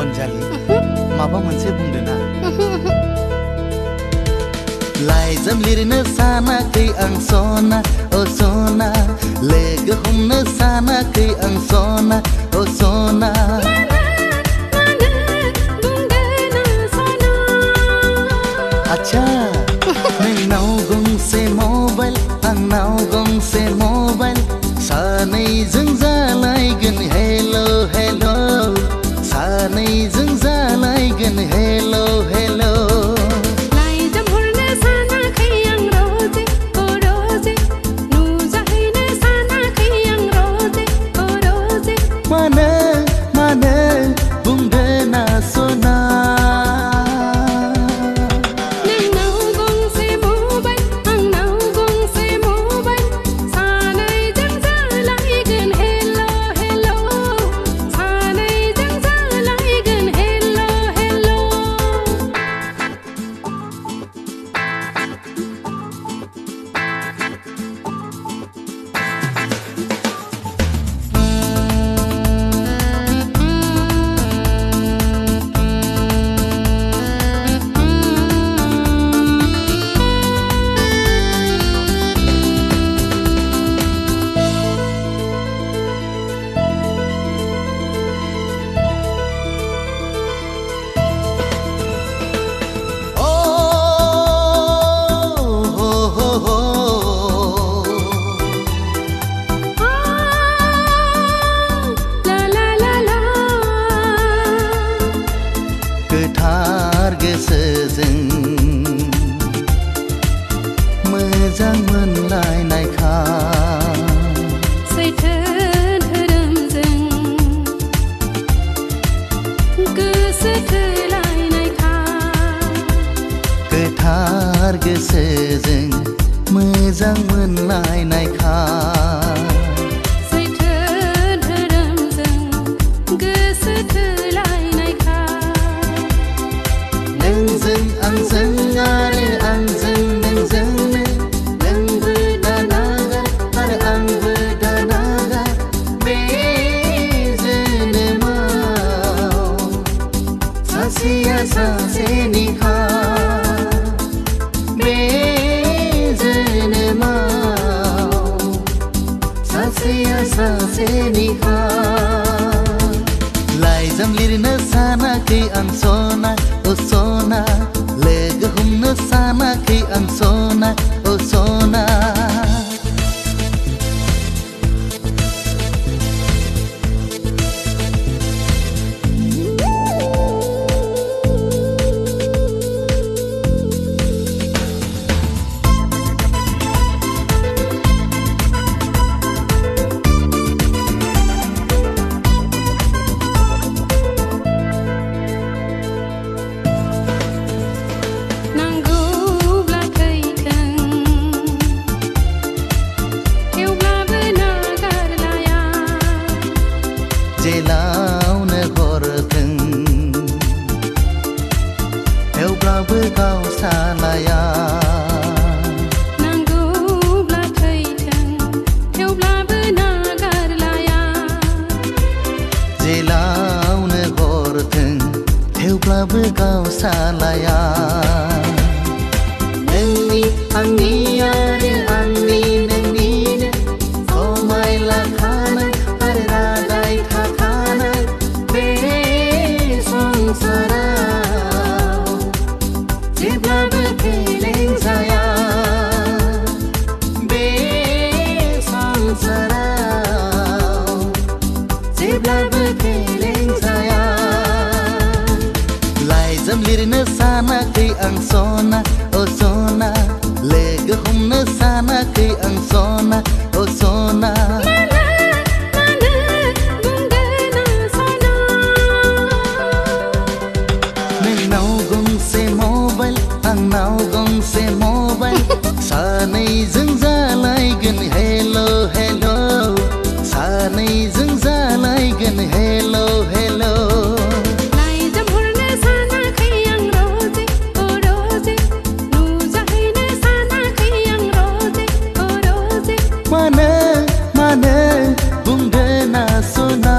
अनजालि माबा मोनसे बुंदो ना लाइजाम लिरनो सानाखै आं सना ओ सना लोगो हमनो सानाखै आं सना ओ सना आच्छा नोंनाव गंसे मबाइल आंनाव गंसे मबाइल सानैजों जालायगोन हेलो हेलो सानैजों जालायगोन हेलो हेलो मोजां मोनलायनायखा सैथो धोरोमजों गोसो थोलायनायखा गोथार गोसोजों मोजां मोनलायनायखा सैथो धोरोमजों गोसो थोलायनायखा नोंजों आंजों आरो आंजों नोंजोंनो नोंबो दानागार आरो आंबो दानागार बे जोनोमाव सासेया सासेनिखा बे जोनोमाव सासेया सासेनिखा लाइजाम लिरनो सानाखै आं सना ओ सना लोगो हमनो सानाखै आं सना ओ सना जेलावनो हरथों थेवब्लाबो गावसालाया नांगौब्ला थैथों थेवब्लाबो नागारलाया जेलावनो हरथों थेवब्लाबो गावसालाया नोंनि आंनि आरो आंनि नोंनिनो समायलाखानाय आरो रादाय थाखानाय बे संसाराव जेब्लाबो फेलें जाया बे संसाराव जेब्लाबो फेलें जाया लाइजाम लिरनो सानाखै आं सना ओ सना लोगो हमनो सानाखै आं सना ओ सना नोंनाव गंसे मबाइल आंनाव गंसे मबाइल सानैजों जालायगोन हेलो हेलो सानैजों जालायगोन हेलो हेलो लाइजाम मानो बुंदो ना सना